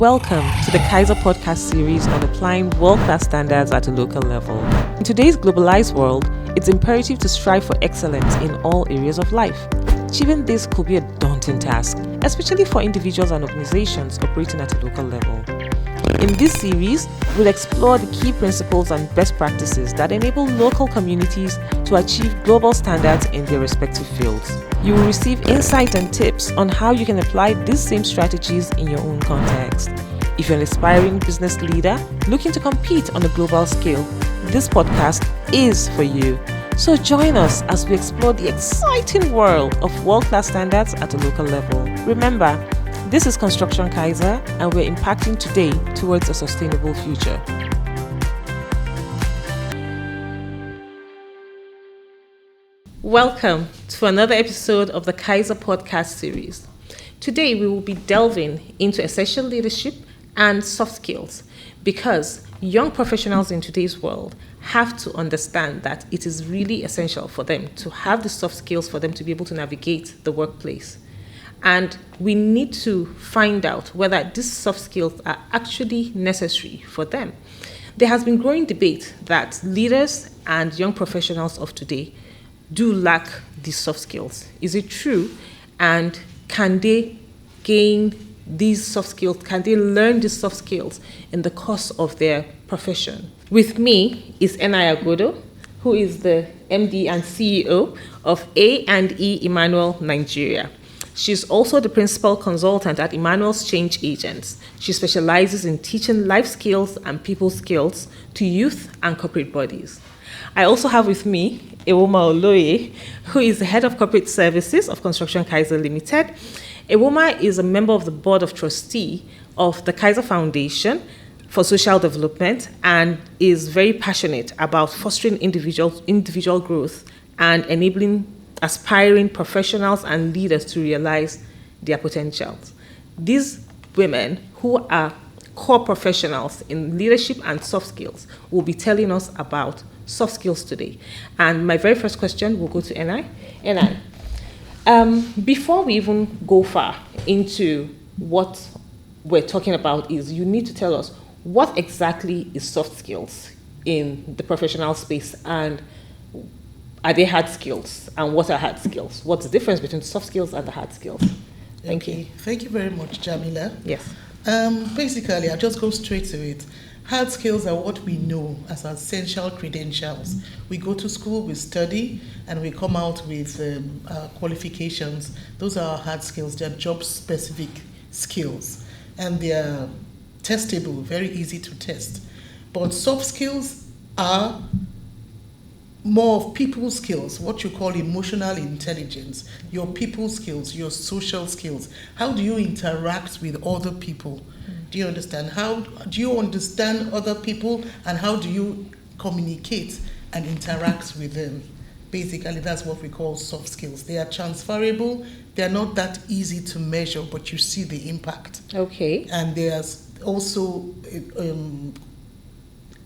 Welcome to the Kaiser Podcast Series on applying world-class standards at a local level. In today's globalized world, it's imperative to strive for excellence in all areas of life. Achieving this could be a daunting task, especially for individuals and organizations operating at a local level. In this series, we'll explore the key principles and best practices that enable local communities to achieve global standards in their respective fields. You will receive insight and tips on how you can apply these same strategies in your own context. If you're an aspiring business leader looking to compete on a global scale, this podcast is for you. So join us as we explore the exciting world of world-class standards at a local level. Remember, this is Construction Kaiser, and we're impacting today towards a sustainable future. Welcome to another episode of the Kaiser Podcast Series. Today we will be delving into essential leadership and soft skills because young professionals in today's world have to understand that it is really essential for them to have the soft skills for them to be able to navigate the workplace. And we need to find out whether these soft skills are actually necessary for them. There has been growing debate that leaders and young professionals of today do lack these soft skills. Is it true? And can they gain these soft skills? Can they learn these soft skills in the course of their profession? With me is Enai Agodo, who is the MD and CEO of A&E Emmanuel Nigeria. She's also the principal consultant at Emmanuel's Change Agents. She specializes in teaching life skills and people skills to youth and corporate bodies. I also have with me Ewoma Oloye, who is the head of corporate services of Construction Kaiser Limited. Ewoma is a member of the board of trustee of the Kaiser Foundation for Social Development and is very passionate about fostering individual growth and enabling aspiring professionals and leaders to realize their potentials. These women who are core professionals in leadership and soft skills will be telling us about soft skills today. And my very first question will go to Enai. Enai, before we even go far into what we're talking about is you need to tell us what exactly is soft skills in the professional space, and are they hard skills, and what are hard skills? What's the difference between soft skills and the hard skills? Thank you. Thank you very much, Jamila. Yes. Basically, I'll just go straight to it. Hard skills are what we know as essential credentials. We go to school, we study, and we come out with qualifications. Those are our hard skills. They're job-specific skills, and they're testable, very easy to test. But soft skills are more of people skills, what you call emotional intelligence, your people skills, your social skills. How do you interact with other people? Do you understand? How do you understand other people, and how do you communicate and interact with them? Basically, that's what we call soft skills. They are transferable. They are not that easy to measure, but you see the impact. Okay. And there's also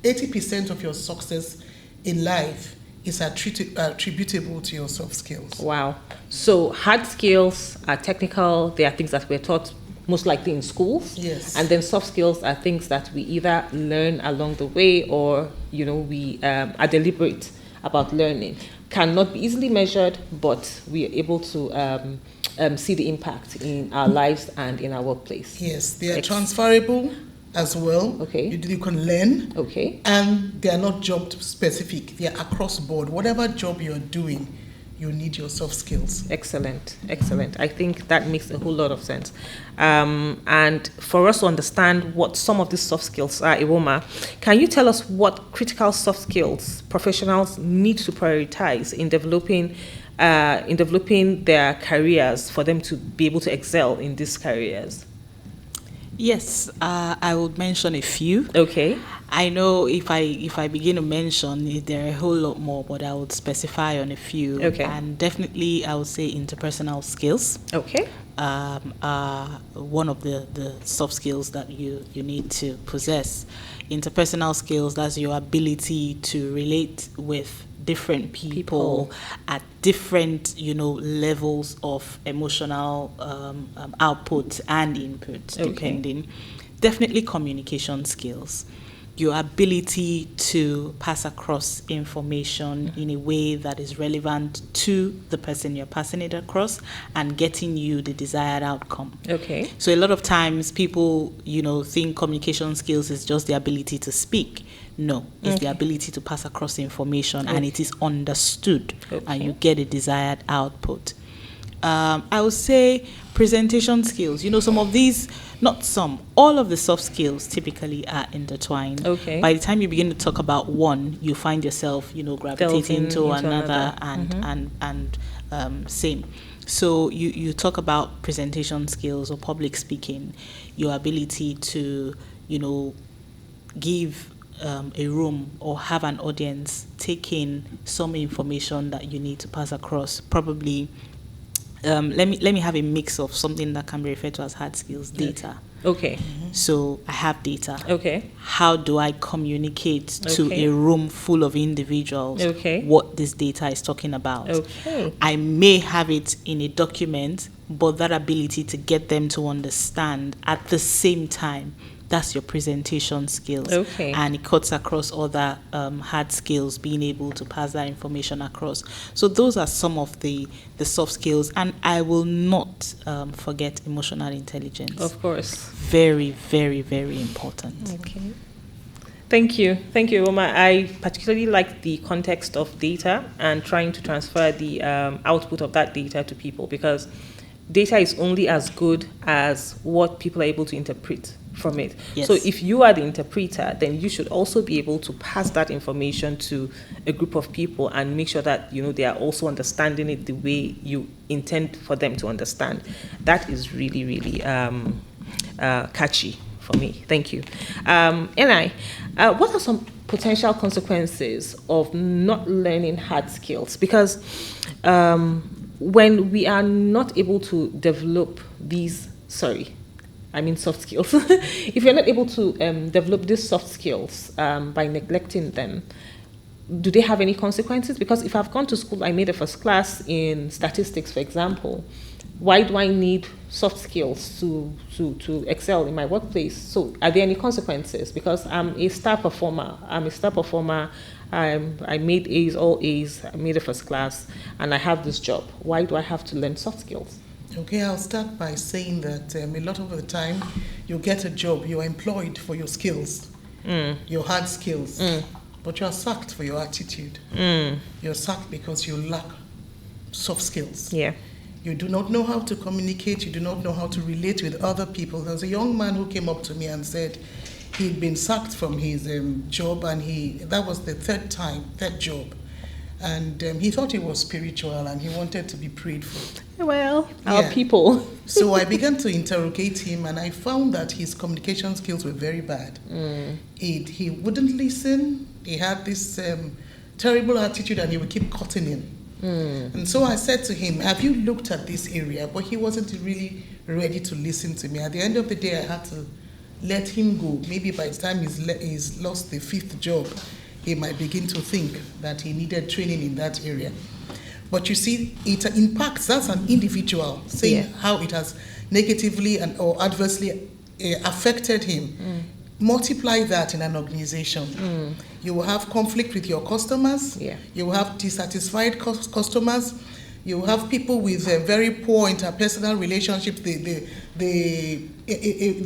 80% of your success in life is attributable to your soft skills. Wow. So hard skills are technical. They are things that we're taught most likely in schools. Yes. And then soft skills are things that we either learn along the way or, we are deliberate about learning. Cannot be easily measured, but we are able to see the impact in our lives and in our workplace. Yes, they are transferable as well. Okay. You can learn. Okay. And they are not job specific. They are across board. Whatever job you're doing, you need your soft skills. Excellent. I think that makes a whole lot of sense. And for us to understand what some of these soft skills are, Ewoma, can you tell us what critical soft skills professionals need to prioritize in developing their careers for them to be able to excel in these careers? Yes, I would mention a few. Okay. I know if I begin to mention, there are a whole lot more, but I would specify on a few. Okay. And definitely, I would say interpersonal skills. Okay. Are one of the soft skills that you need to possess. Interpersonal skills, that's your ability to relate with different people at different, levels of emotional output and input, depending. definitely communication skills. Your ability to pass across information in a way that is relevant to the person you're passing it across and getting you the desired outcome. Okay. So a lot of times people, think communication skills is just the ability to speak. No, it's the ability to pass across information and it is understood and you get a desired output. I would say presentation skills. Some of these, not some, all of the soft skills typically are intertwined. Okay. By the time you begin to talk about one, you find yourself, gravitating to another and same. So you talk about presentation skills or public speaking, your ability to, give a room or have an audience take in some information that you need to pass across. Probably let me have a mix of something that can be referred to as hard skills. Data. Okay. So I have data. Okay. How do I communicate to a room full of individuals what this data is talking about? Okay. I may have it in a document, but that ability to get them to understand at the same time, that's your presentation skills. Okay. And it cuts across other hard skills, being able to pass that information across. So those are some of the soft skills. And I will not forget emotional intelligence. Of course. Very, very, very important. Okay. Thank you, Roma. I particularly like the context of data and trying to transfer the output of that data to people, because data is only as good as what people are able to interpret from it. Yes. So if you are the interpreter, then you should also be able to pass that information to a group of people and make sure that they are also understanding it the way you intend for them to understand. That is really, really catchy for me. Thank you. Eli, what are some potential consequences of not learning hard skills? Because when we are not able to develop these, soft skills. If you're not able to develop these soft skills by neglecting them, do they have any consequences? Because if I've gone to school, I made a first class in statistics, for example, why do I need soft skills to excel in my workplace? So are there any consequences? Because I'm a star performer. I made A's, all A's, I made a first class, and I have this job. Why do I have to learn soft skills? Okay, I'll start by saying that a lot of the time you get a job, you're employed for your skills, your hard skills, but you're sacked for your attitude. You're sacked because you lack soft skills. Yeah. You do not know how to communicate, you do not know how to relate with other people. There was a young man who came up to me and said he'd been sacked from his job, and that was the third job. And he thought it was spiritual and he wanted to be prayed for. Well, our people. So I began to interrogate him, and I found that his communication skills were very bad. He wouldn't listen. He had this terrible attitude, and he would keep cutting in. And so I said to him, have you looked at this area? But he wasn't really ready to listen to me. At the end of the day, I had to let him go. Maybe by the time he's lost the fifth job, he might begin to think that he needed training in that area. But you see, it impacts, that's an individual saying how it has negatively or adversely affected him. Multiply that in an organization. You will have conflict with your customers. You will have dissatisfied customers. You will have people with very poor interpersonal relationships. The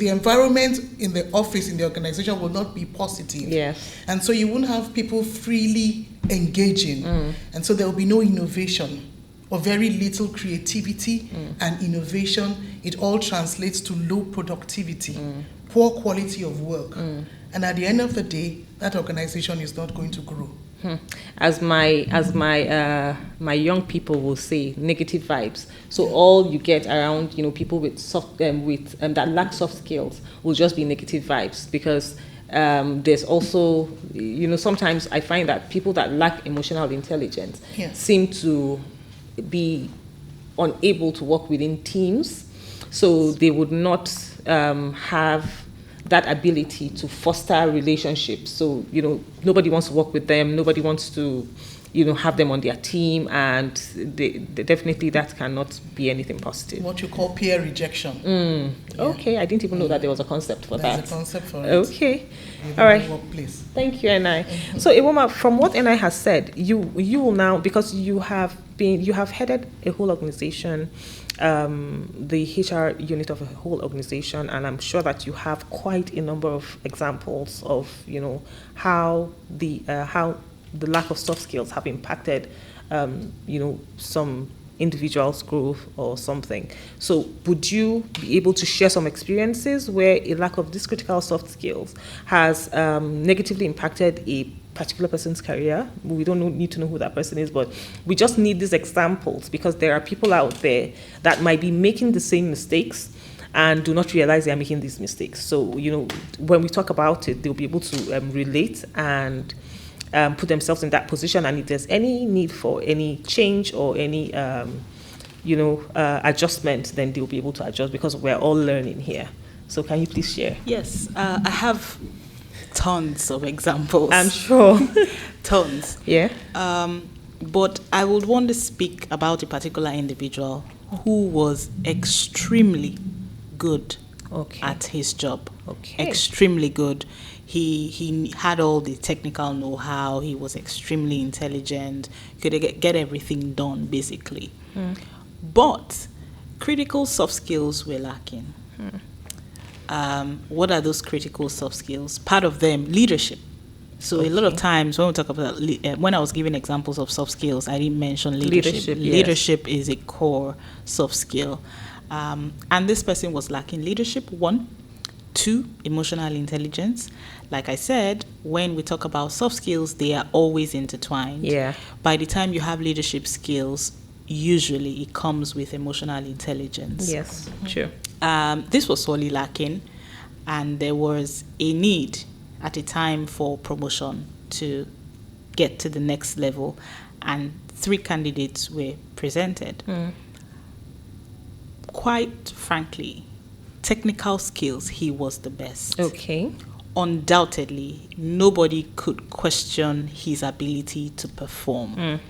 environment in the office, in the organization, will not be positive. Yes. And so you won't have people freely engaging. And so there will be no innovation or very little creativity and innovation. It all translates to low productivity, poor quality of work. And at the end of the day, that organization is not going to grow. As my young people will say, negative vibes. So all you get around, people with that lack soft skills will just be negative vibes, because there's also, sometimes I find that people that lack emotional intelligence seem to be unable to work within teams, so they would not have that ability to foster relationships. So, nobody wants to work with them. Nobody wants to have them on their team, and definitely that cannot be anything positive. What you call peer rejection. Yeah. Okay, I didn't even know that there was a concept for that. There's a concept for it. Okay, all right. Workplace. Thank you, Enai. So, Iwoma, from what Enai has said, you will now, because you have headed a whole organization, the HR unit of a whole organization, and I'm sure that you have quite a number of examples of how the lack of soft skills have impacted some individual's growth or something. So would you be able to share some experiences where a lack of these critical soft skills has negatively impacted a particular person's career? We don't need to know who that person is, but we just need these examples, because there are people out there that might be making the same mistakes and do not realize they are making these mistakes. So, when we talk about it, they'll be able to relate and put themselves in that position. And if there's any need for any change or any, adjustment, then they'll be able to adjust, because we're all learning here. So can you please share? Yes, I have tons of examples. I'm sure. Tons. Yeah. But I would want to speak about a particular individual who was extremely good at his job. Okay. Extremely good. He had all the technical know-how. He was extremely intelligent. Could get everything done, basically. But critical soft skills were lacking. What are those critical soft skills? Part of them, leadership. So a lot of times when we talk about, when I was giving examples of soft skills, I didn't mention leadership. Leadership is a core soft skill. And this person was lacking leadership, 1. 2, emotional intelligence. Like I said, when we talk about soft skills, they are always intertwined. Yeah. By the time you have leadership skills, usually it comes with emotional intelligence. Yes, true. This was sorely lacking, and there was a need at a time for promotion to get to the next level, and 3 candidates were presented. Quite frankly, technical skills, he was the best. Okay. Undoubtedly, nobody could question his ability to perform.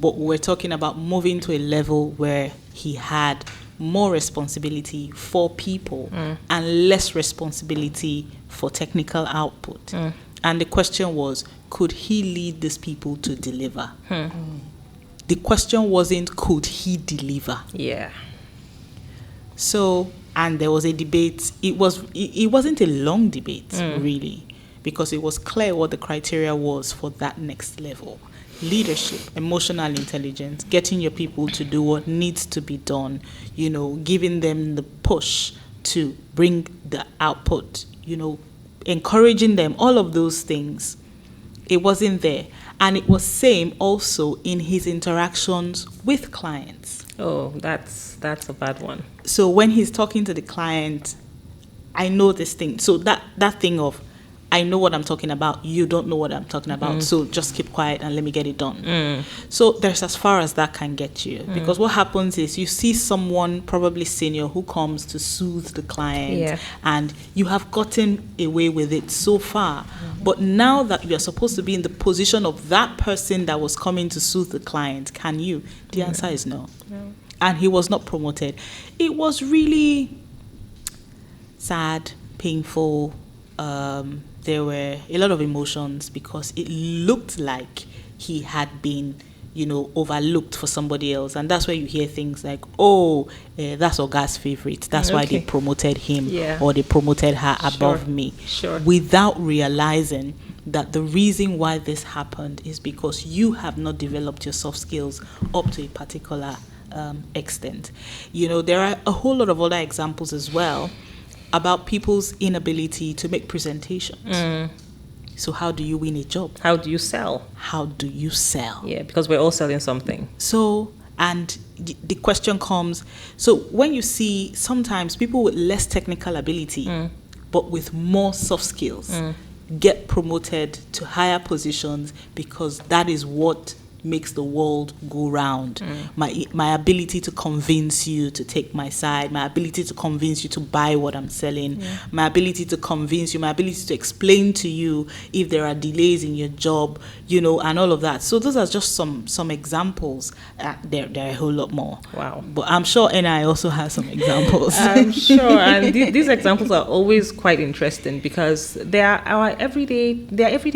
But we're talking about moving to a level where he had more responsibility for people and less responsibility for technical output. And the question was, could he lead these people to deliver? The question wasn't, could he deliver? Yeah. So, and there was a debate. It wasn't a long debate, really, because it was clear what the criteria was for that next level. Leadership, emotional intelligence, getting your people to do what needs to be done, giving them the push to bring the output, encouraging them, all of those things. It wasn't there. And it was same also in his interactions with clients. Oh, that's a bad one. So when he's talking to the client, I know this thing. So that thing of, I know what I'm talking about, you don't know what I'm talking about, so just keep quiet and let me get it done. So there's as far as that can get you. Because what happens is you see someone, probably senior, who comes to soothe the client, and you have gotten away with it so far. But now that you're supposed to be in the position of that person that was coming to soothe the client, can you? The answer is no. And he was not promoted. It was really sad, painful. There were a lot of emotions because it looked like he had been, overlooked for somebody else. And that's where you hear things like, that's Oga's favorite. That's why they promoted him or they promoted her above me. Without realizing that the reason why this happened is because you have not developed your soft skills up to a particular extent. There are a whole lot of other examples as well about people's inability to make presentations. So how do you win a job? How do you sell? Yeah, because we're all selling something. So, and the question comes, so when you see sometimes people with less technical ability, but with more soft skills, get promoted to higher positions because that is what makes the world go round. My ability to convince you to take my side, my ability to convince you to buy what I'm selling, my ability to convince you, my ability to explain to you if there are delays in your job, and all of that. So those are just some examples. There are a whole lot more. Wow. But I'm sure NI also has some examples. I'm sure, and these examples are always quite interesting because they are everyday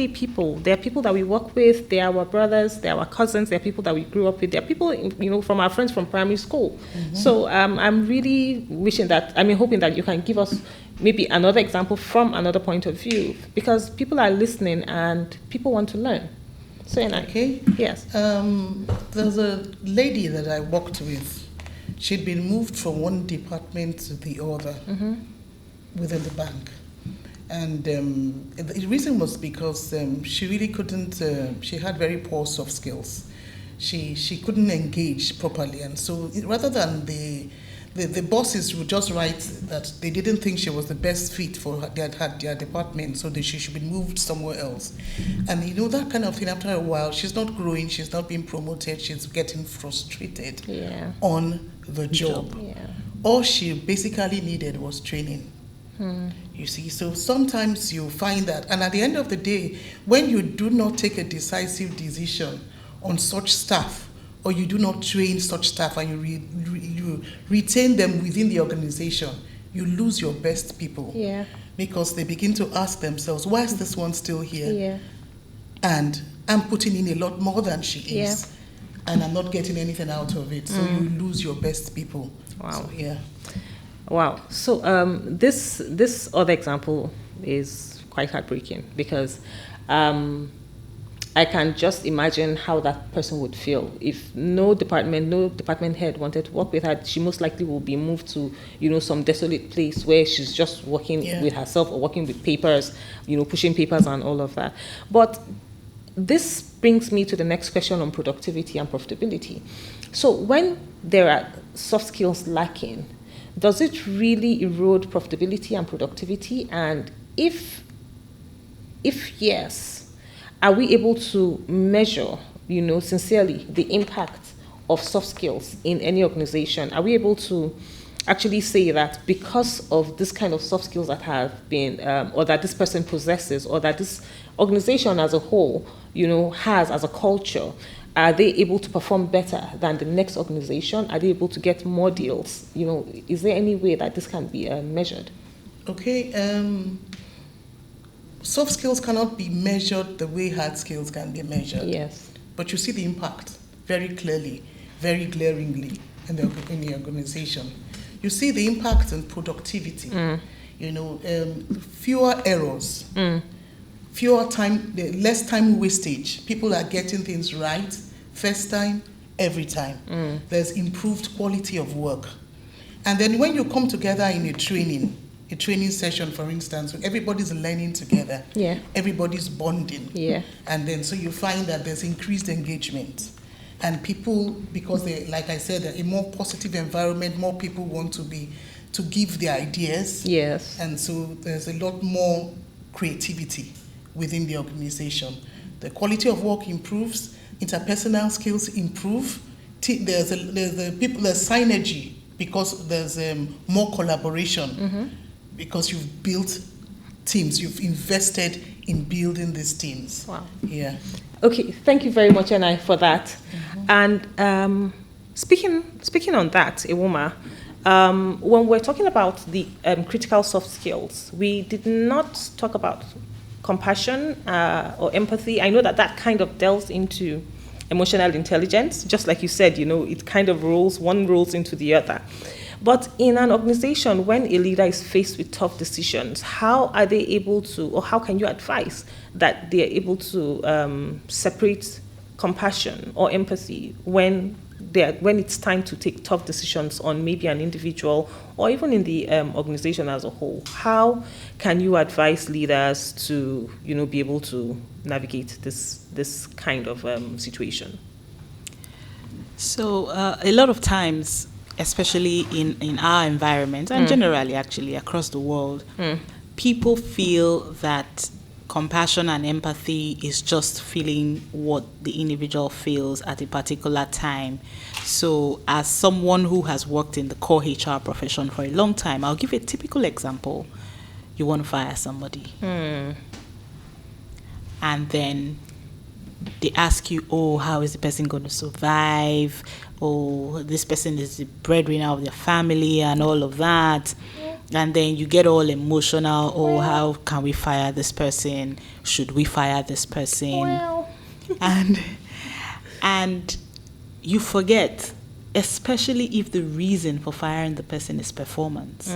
people. They are people that we work with. They are our brothers. They are our cousins. They are people that we grew up with. They are people, from our friends from primary school. So I'm really hoping that you can give us maybe another example from another point of view, because people are listening and people want to learn. So, okay. Yes. There's a lady that I worked with. She'd been moved from one department to the other within the bank. And the reason was because she really couldn't, she had very poor soft skills. She couldn't engage properly. And so rather than the bosses would just write that they didn't think she was the best fit for their department, so that she should be moved somewhere else. And that kind of thing, after a while, she's not growing, she's not being promoted, she's getting frustrated on the job. Yeah. All she basically needed was training. You see, so sometimes you find that, and at the end of the day, when you do not take a decisive decision on such staff, or you do not train such staff and you retain them within the organization, you lose your best people. Yeah. Because they begin to ask themselves, why is this one still here? Yeah. And I'm putting in a lot more than she is. Yeah. And I'm not getting anything out of it. So you lose your best people. Wow. So, yeah. Wow. So this other example is quite heartbreaking because I can just imagine how that person would feel if no department head wanted to work with her. She most likely will be moved to, some desolate place where she's just working with herself or working with papers, pushing papers and all of that. But this brings me to the next question on productivity and profitability. So when there are soft skills lacking, does it really erode profitability and productivity? And if yes, are we able to measure, sincerely, the impact of soft skills in any organization? Are we able to actually say that because of this kind of soft skills that have been, or that this person possesses, or that this organization as a whole, has as a culture, are they able to perform better than the next organization? Are they able to get more deals? Is there any way that this can be measured? Okay. Soft skills cannot be measured the way hard skills can be measured. Yes. But you see the impact very clearly, very glaringly in the organization. You see the impact on productivity. Fewer errors, less time wastage. People are getting things right first time, every time. There's improved quality of work. And then when you come together in a training session, for instance, everybody's learning together. Yeah. Everybody's bonding. Yeah. And then so you find that there's increased engagement. And people, because they, like I said, a more positive environment, more people want to give their ideas. Yes. And so there's a lot more creativity within the organization. The quality of work improves, interpersonal skills improve. There's synergy because there's more collaboration. Because you've built teams, you've invested in building these teams. Wow. Yeah. Okay, thank you very much, Anai, for that. And speaking on that, Ewoma, when we're talking about the critical soft skills, we did not talk about compassion or empathy. I know that kind of delves into emotional intelligence. Just like you said, it kind of one rolls into the other. But in an organization, when a leader is faced with tough decisions, how are they able to, or how can you advise that they are able to separate compassion or empathy when it's time to take tough decisions on maybe an individual or even in the organization as a whole? How can you advise leaders to, be able to navigate this kind of situation? So a lot of times, especially in our environment and generally actually across the world, people feel that compassion and empathy is just feeling what the individual feels at a particular time. So as someone who has worked in the core HR profession for a long time, I'll give a typical example. You want to fire somebody. And then they ask you, oh, how is the person going to survive? Oh, this person is the breadwinner of their family and all of that. And then you get all emotional. Oh, how can we fire this person? Should we fire this person? And you forget, especially if the reason for firing the person is performance,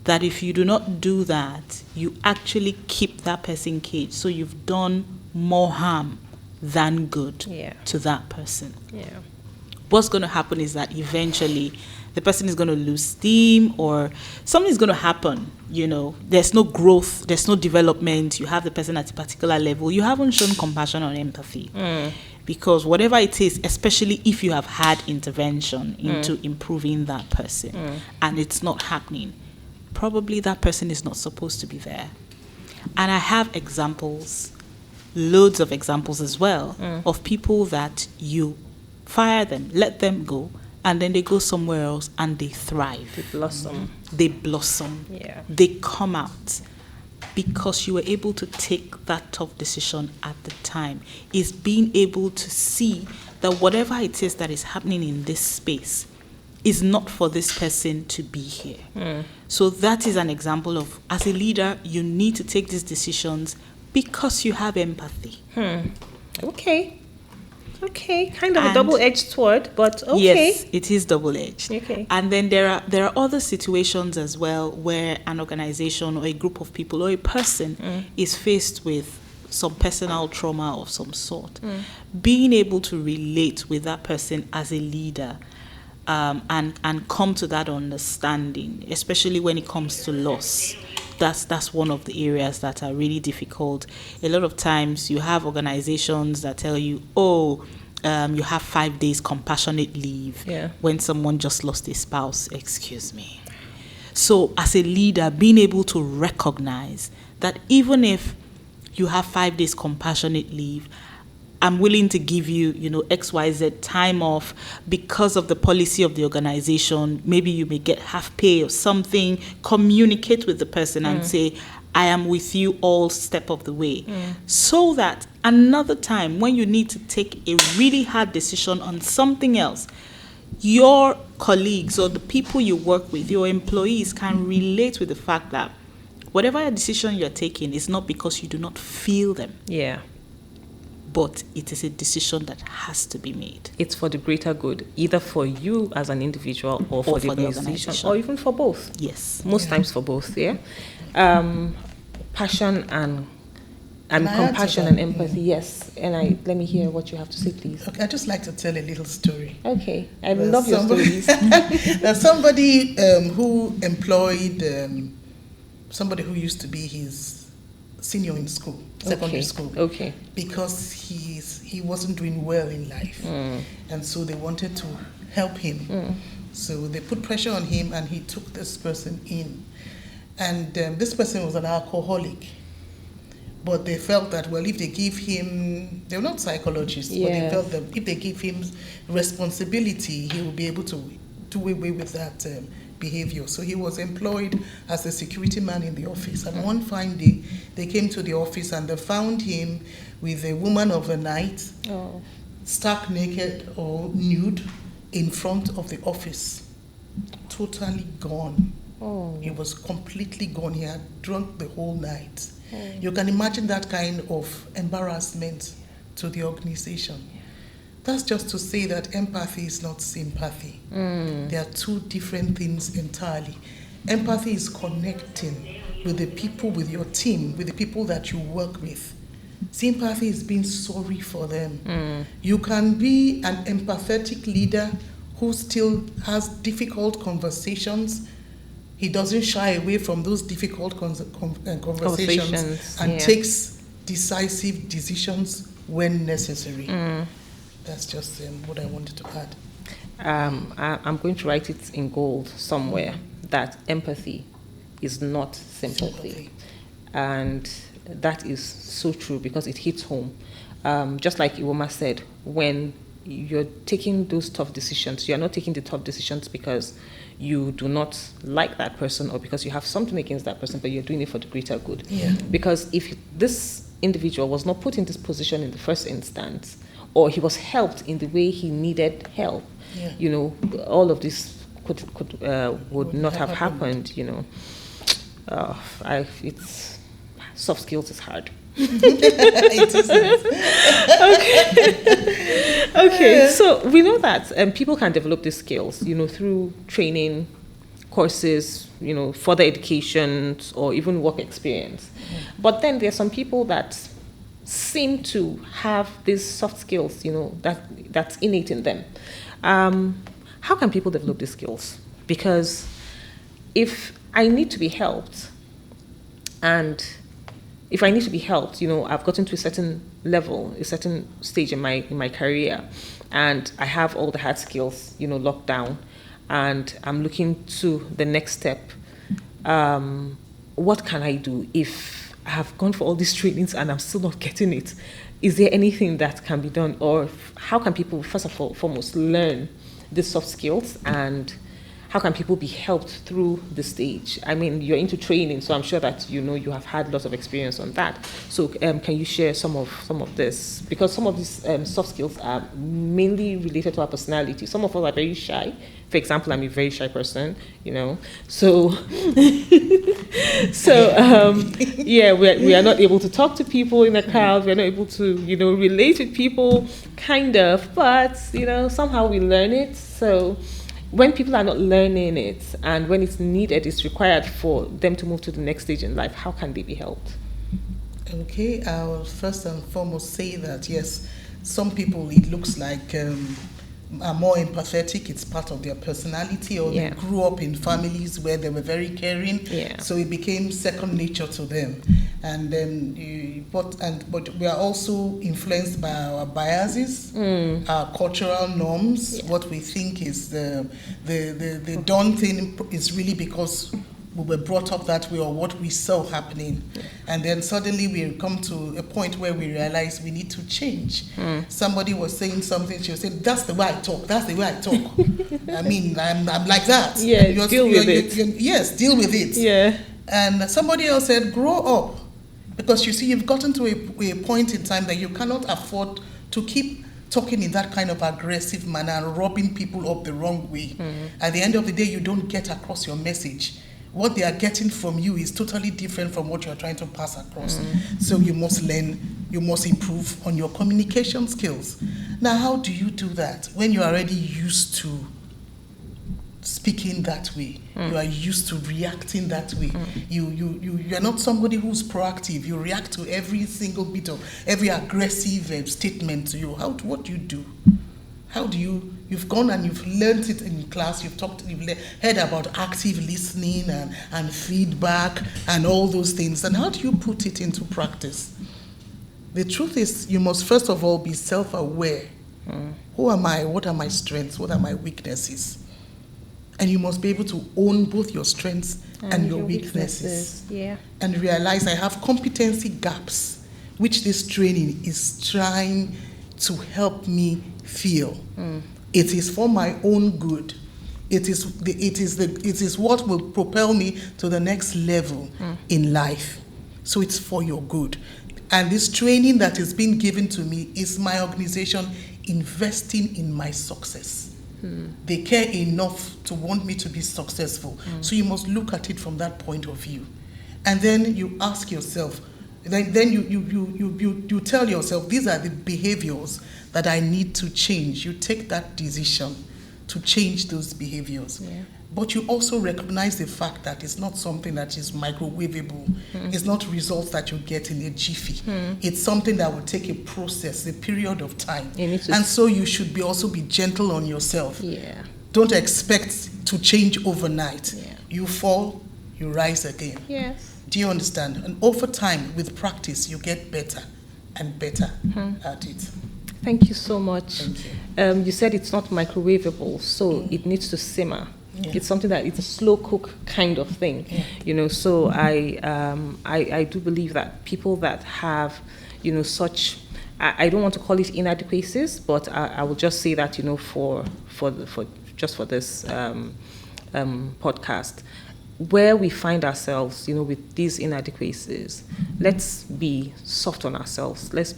that if you do not do that, you actually keep that person caged. So you've done more harm than good to that person. What's going to happen is that eventually the person is going to lose steam, or something's going to happen. There's no growth, there's no development. You have the person at a particular level. You haven't shown compassion or empathy. Because whatever it is, especially if you have had intervention into improving that person and it's not happening, probably that person is not supposed to be there. And I have examples, loads of examples as well, of people that you fire them, let them go, and then they go somewhere else and they thrive. They blossom. They come out because you were able to take that tough decision at the time. Is being able to see that whatever it is that is happening in this space is not for this person to be here. So that is an example of, as a leader, you need to take these decisions because you have empathy. Okay, kind of a double-edged sword, but okay. Yes, it is double-edged. Okay. And then there are other situations as well where an organization or a group of people or a person is faced with some personal trauma of some sort. Being able to relate with that person as a leader and come to that understanding, especially when it comes to loss. That's one of the areas that are really difficult. A lot of times you have organizations that tell you, you have 5 days compassionate leave when someone just lost a spouse. Excuse me. So as a leader, being able to recognize that even if you have 5 days compassionate leave, I'm willing to give you, XYZ time off because of the policy of the organization. Maybe you may get half pay or something. Communicate with the person and say, I am with you all step of the way. So that another time when you need to take a really hard decision on something else, your colleagues or the people you work with, your employees, can relate with the fact that whatever decision you're taking is not because you do not feel them. But it is a decision that has to be made. It's for the greater good, either for you as an individual or for the organization, or even for both. Yes. Most times for both, Passion and compassion and empathy, yes. And let me hear what you have to say, please. Okay, I'd just like to tell a little story. Okay, I love your stories. There's somebody who employed somebody who used to be his senior in school, secondary school. Okay. Because he wasn't doing well in life. And so they wanted to help him. So they put pressure on him and he took this person in. And this person was an alcoholic. But they felt that, if they give him, they're not psychologists, but they felt that if they give him responsibility, he will be able to do away with that behavior. So he was employed as a security man in the office. And one fine day, they came to the office and they found him with a woman of the night, stark naked or nude, in front of the office, totally gone. He was completely gone. He had drunk the whole night. You can imagine that kind of embarrassment to the organization. That's just to say that empathy is not sympathy. They are two different things entirely. Empathy is connecting with the people, with your team, with the people that you work with. Sympathy is being sorry for them. You can be an empathetic leader who still has difficult conversations. He doesn't shy away from those difficult conversations and takes decisive decisions when necessary. That's just what I wanted to add. I'm going to write it in gold somewhere that empathy is not sympathy. And that is so true because it hits home. Just like Iwoma said, when you're taking those tough decisions, you're not taking the tough decisions because you do not like that person or because you have something against that person, but you're doing it for the greater good. Yeah. Because if this individual was not put in this position in the first instance, or he was helped in the way he needed help, all of this would not have happened. It's soft skills is hard. It isn't. Okay, so we know that people can develop these skills, through training, courses, further education, or even work experience. But then there are some people that seem to have these soft skills, that's innate in them. How can people develop these skills? Because if I need to be helped, I've gotten to a certain level, a certain stage in my career, and I have all the hard skills, locked down, and I'm looking to the next step. What can I do if I have gone for all these trainings and I'm still not getting it? Is there anything that can be done, or how can people, first of all, foremost, learn these soft skills, and how can people be helped through the stage? I mean, you're into training, so I'm sure that you have had lots of experience on that. So can you share some of this? Because some of these soft skills are mainly related to our personality. Some of us are very shy. For example, I'm a very shy person, So, we are not able to talk to people in a crowd. We're not able to, relate with people, kind of. But, somehow we learn it. So when people are not learning it and when it's needed, it's required for them to move to the next stage in life, how can they be helped? Okay, I'll first and foremost say that, yes, some people, it looks like are more empathetic. It's part of their personality, or they grew up in families where they were very caring, so it became second nature to them. And then, but we are also influenced by our biases, our cultural norms. What we think is the done thing is really because we were brought up that way, or what we saw happening. And then suddenly we come to a point where we realize we need to change. Somebody was saying something, she was saying, that's the way I talk, that's the way I talk. I mean, I'm like that. Yeah, deal with it. Yes, deal with it. Yeah. And somebody else said, grow up. Because you see, you've gotten to a point in time that you cannot afford to keep talking in that kind of aggressive manner and rubbing people up the wrong way. At the end of the day, you don't get across your message. What they are getting from you is totally different from what you're trying to pass across. So you must learn, you must improve on your communication skills. Now, how do you do that when you're already used to speaking that way? You are used to reacting that way. You're not somebody who's proactive. You react to every single bit of every aggressive statement to you. What do you do? How do you've gone and you've learned it in class, you've heard about active listening and feedback and all those things, and how do you put it into practice? The truth is, you must first of all be self-aware. Who am I? What are my strengths? What are my weaknesses? And you must be able to own both your strengths and your weaknesses. Yeah. And realize I have competency gaps, which this training is trying to help me feel. It is for my own good. It is what will propel me to the next level in life. So it's for your good. And this training that is being given to me is my organization investing in my success. They care enough to want me to be successful. So you must look at it from that point of view. And then you ask yourself, then you tell yourself, these are the behaviors that I need to change. You take that decision to change those behaviors. Yeah. But you also recognize the fact that it's not something that is microwavable. It's not results that you get in a jiffy. It's something that will take a process, a period of time. And so you should also be gentle on yourself. Yeah. Don't expect to change overnight. Yeah. You fall, you rise again. Yes. Do you understand? And over time, with practice, you get better and better at it. Thank you so much. Thank you. You said it's not microwavable, so it needs to simmer Yeah. It's something that it's a slow cook kind of thing, So I do believe that people that have, such, I don't want to call it inadequacies, but I will just say that, for this podcast, where we find ourselves, with these inadequacies, let's be soft on ourselves. Let's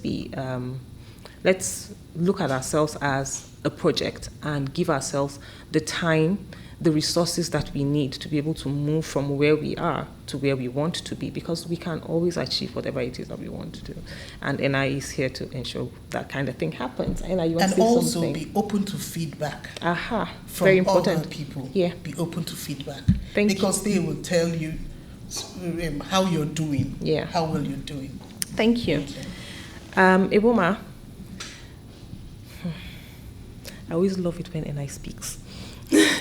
look at ourselves as a project and give ourselves the time, the resources that we need to be able to move from where we are to where we want to be, because we can always achieve whatever it is that we want to do. And NI is here to ensure that kind of thing happens. NI, you want to say also something? be open to feedback. From Very important. other People. Yeah. Be open to feedback. Because they will tell you how you're doing. Yeah. How well you're doing. Thank you. Iboma, I always love it when NI speaks.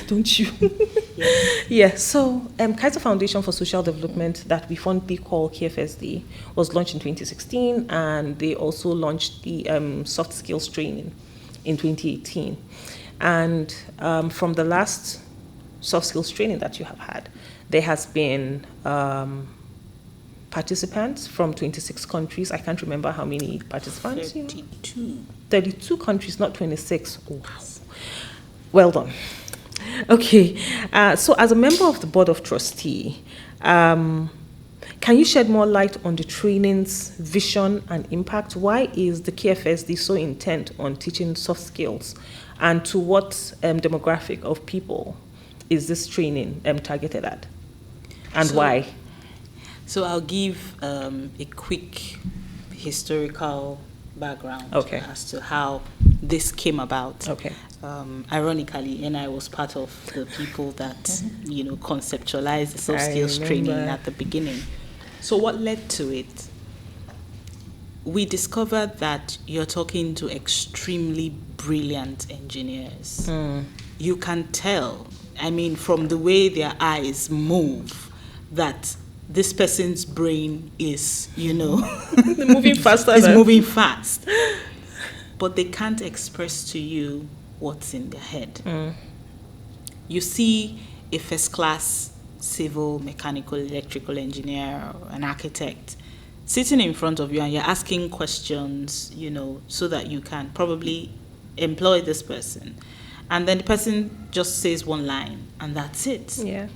Don't you? Yeah. So Kaiser Foundation for Social Development, that we fondly call KFSD, was launched in 2016, and they also launched the soft skills training in 2018. And from the last soft skills training that you have had, there has been participants from 26 countries. I can't remember how many participants. 32 countries, not 26. Wow. Well done. Okay. So as a member of the Board of Trustee, can you shed more light on the training's vision and impact? Why is the KFSD so intent on teaching soft skills? And to what demographic of people is this training targeted at? And why? So I'll give a quick historical background as to how this came about. Okay. Ironically, and I was part of the people that conceptualized the soft skills training at the beginning. So what led to it? We discovered that you're talking to extremely brilliant engineers. You can tell, from the way their eyes move, that this person's brain is, moving faster. Is moving fast. But they can't express to you what's in their head. You see a first-class civil, mechanical, electrical engineer or an architect sitting in front of you, and you're asking questions, so that you can probably employ this person. And then the person just says one line, and that's it. Yeah.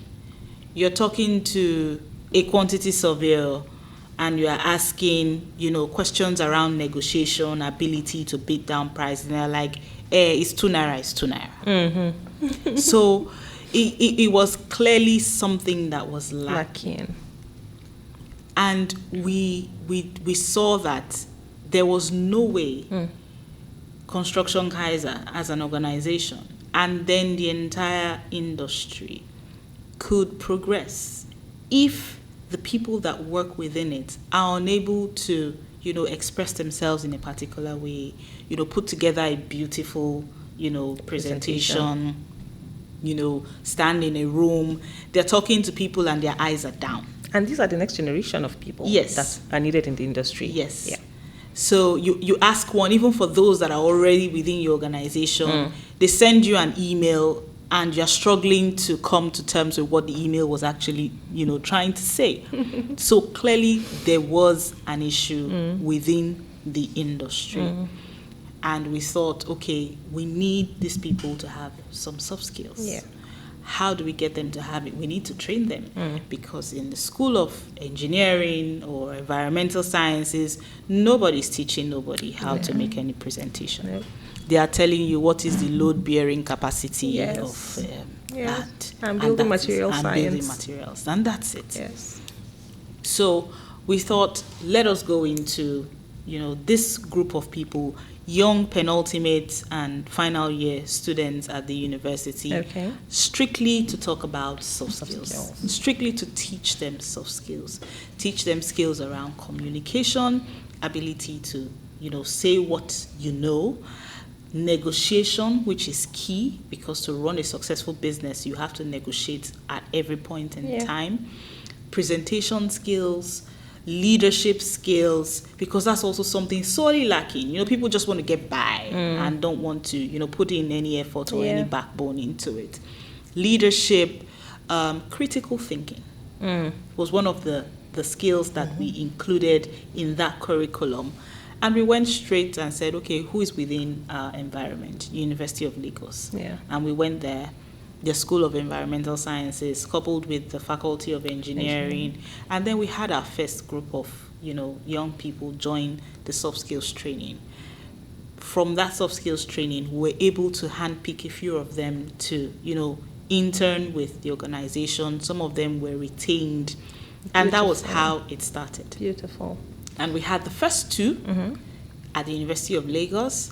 You're talking to a quantity surveyor, and you are asking, questions around negotiation, ability to bid down price, and they're like, it's 2 naira, it's 2 naira. Mm-hmm. So it was clearly something that was lacking. And we saw that there was no way Construction Kaiser as an organization and then the entire industry could progress if the people that work within it are unable to, express themselves in a particular way, put together a beautiful, presentation, stand in a room. They're talking to people and their eyes are down. And these are the next generation of people that are needed in the industry. Yes. Yeah. So you ask one, even for those that are already within your organization, they send you an email and you're struggling to come to terms with what the email was actually, trying to say. So clearly there was an issue within the industry. And we thought, okay, we need these people to have some soft skills. Yeah. How do we get them to have it? We need to train them because in the School of Engineering or Environmental Sciences, nobody's teaching nobody how to make any presentation. Yep. They are telling you what is the load-bearing capacity of that. And building material science. And building materials. And that's it. Yes. So we thought, let us go into, this group of people, young penultimate and final year students at the university, strictly to talk about soft skills, strictly to teach them soft skills, teach them skills around communication, ability to, say what you know, negotiation, which is key because to run a successful business, you have to negotiate at every point in time, presentation skills, leadership skills, because that's also something sorely lacking. People just want to get by and don't want to, put in any effort or any backbone into it. leadership, critical thinking was one of the skills that we included in that curriculum. And we went straight and said, okay, who is within our environment? University of Lagos. Yeah. And we went there, the School of Environmental Sciences, coupled with the Faculty of Engineering. And then we had our first group of, young people join the soft skills training. From that soft skills training, we were able to handpick a few of them to, intern with the organization. Some of them were retained. And that was how it started. Beautiful. And we had the first two at the University of Lagos,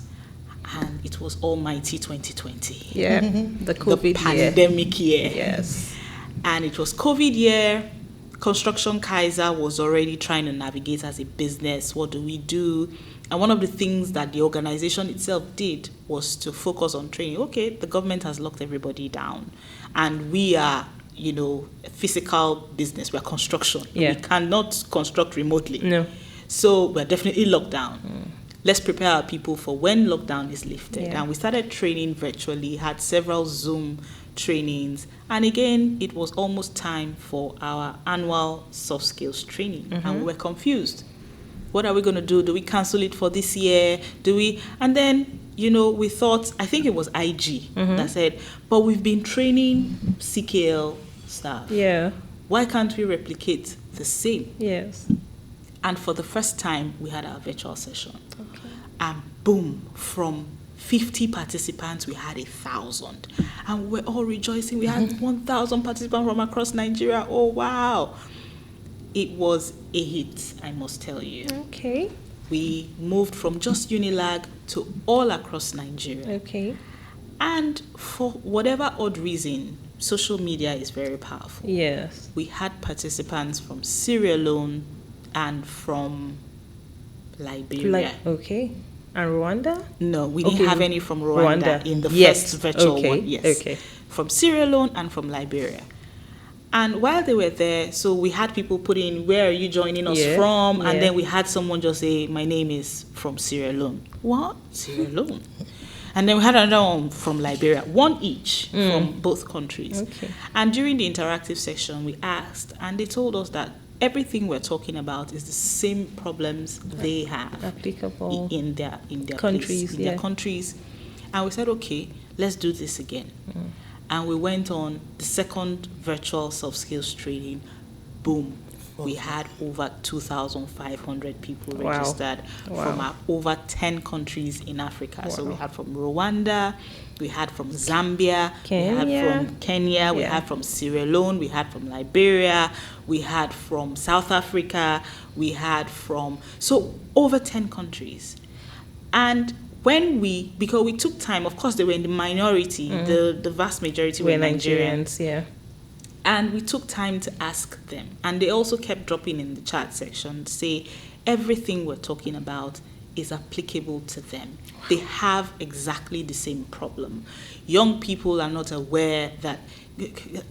and it was almighty 2020. Yeah, the COVID pandemic year. Yes. And it was COVID year. Construction Kaiser was already trying to navigate as a business. What do we do? And one of the things that the organization itself did was to focus on training. Okay, the government has locked everybody down, and we are a physical business. We are construction. Yeah. We cannot construct remotely. No. So we're definitely locked down. Let's prepare our people for when lockdown is lifted. Yeah. And we started training virtually, had several Zoom trainings. And again, it was almost time for our annual soft skills training. And we were confused. What are we going to do? Do we cancel it for this year? And then, we thought, I think it was IG that said, but we've been training CKL staff. Yeah. Why can't we replicate the same? Yes. And for the first time, we had our virtual session. Okay. And boom, from 50 participants, we had 1,000. And we were all rejoicing. We had 1,000 participants from across Nigeria. Oh, wow. It was a hit, I must tell you. Okay. We moved from just Unilag to all across Nigeria. Okay. And for whatever odd reason, social media is very powerful. Yes. We had participants from Sierra Leone and from Liberia. Okay. And Rwanda? No, we didn't have any from Rwanda in the first virtual one. Yes. Okay. From Sierra Leone and from Liberia. And while they were there, so we had people put in, where are you joining us from? And then we had someone just say, my name is from Sierra Leone. What? Sierra Leone? And then we had another one from Liberia, one each from both countries. Okay. And during the interactive session, we asked, and they told us that everything we're talking about is the same problems they have applicable in their countries, place, in their countries. And we said, okay, let's do this again. And we went on the second virtual soft skills training. Boom. We had over 2,500 people registered from over 10 countries in Africa. Wow. So we had from Rwanda, we had from Zambia, we had from Kenya, we had from Sierra Leone, we had from Liberia, we had from South Africa, we had from, so over 10 countries. And because we took time, of course they were in the minority, the vast majority were Nigerians. Yeah. And we took time to ask them. And they also kept dropping in the chat section, say everything we're talking about is applicable to them. They have exactly the same problem. Young people are not aware that,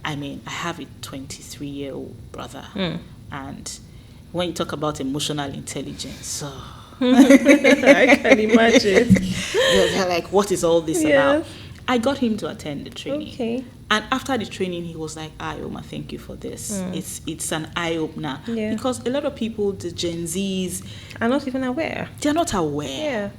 I have a 23-year-old brother. And when you talk about emotional intelligence, I can imagine. They're like, what is all this about? I got him to attend the training. Okay. And after the training, he was like, Oma, thank you for this. It's an eye-opener. Yeah. Because a lot of people, the Gen Zs... are not even aware. They're not aware. Yeah.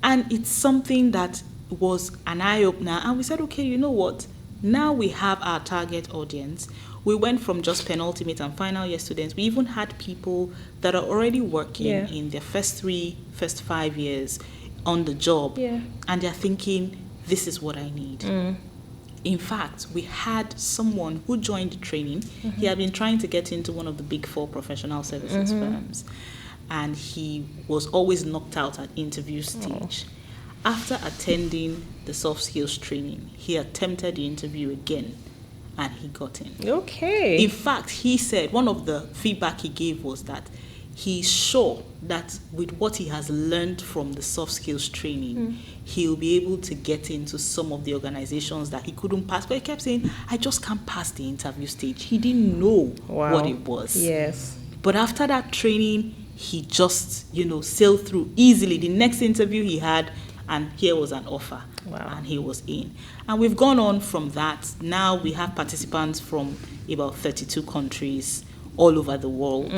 And it's something that was an eye-opener. And we said, okay, you know what? Now we have our target audience. We went from just penultimate and final year students. We even had people that are already working in their first 5 years on the job. Yeah. And they're thinking, this is what I need. In fact, we had someone who joined the training. He had been trying to get into one of the big 4 professional services firms. And he was always knocked out at interview stage. After attending the soft skills training, he attempted the interview again. And he got in. Okay. In fact, he said one of the feedback he gave was that he's sure that with what he has learned from the soft skills training, he'll be able to get into some of the organizations that he couldn't pass. But he kept saying, I just can't pass the interview stage. He didn't know what it was. Yes. But after that training, he just, sailed through easily. The next interview he had, and here was an offer. Wow. And he was in. And we've gone on from that. Now we have participants from about 32 countries all over the world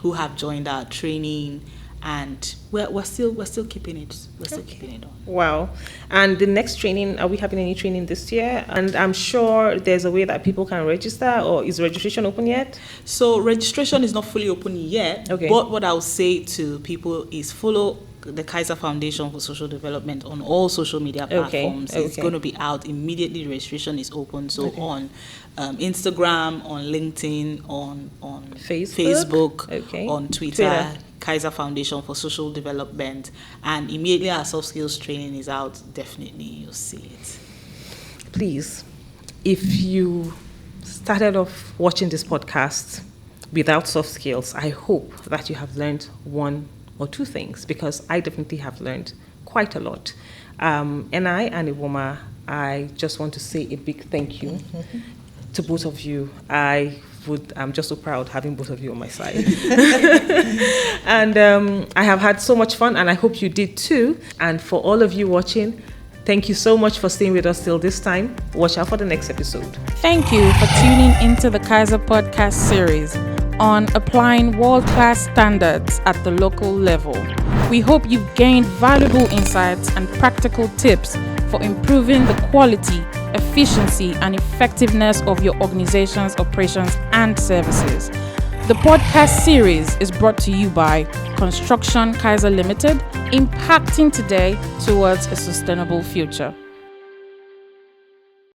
who have joined our training, and we're still keeping it. We're still keeping it on. Wow. And the next training, are we having any training this year? And I'm sure there's a way that people can register, or is registration open yet? So registration is not fully open yet. Okay. But what I'll say to people is follow the Kaiser Foundation for Social Development on all social media platforms. It's going to be out immediately. Registration is open. So on Instagram, on LinkedIn, on Facebook, on Twitter. Kaiser Foundation for Social Development, and immediately our soft skills training is out. Definitely you'll see it. Please, if you started off watching this podcast without soft skills, I hope that you have learned one or two things, because I definitely have learned quite a lot. And Iwoma, I just want to say a big thank you to both of you. I'm just so proud having both of you on my side. And I have had so much fun, and I hope you did too. And for all of you watching, thank you so much for staying with us till this time. Watch out for the next episode. Thank you for tuning into the Kaiser Podcast Series on applying world-class standards at the local level. We hope you've gained valuable insights and practical tips for improving the quality, efficiency, and effectiveness of your organization's operations and services. The podcast series is brought to you by Construction Kaiser Limited, impacting today towards a sustainable future.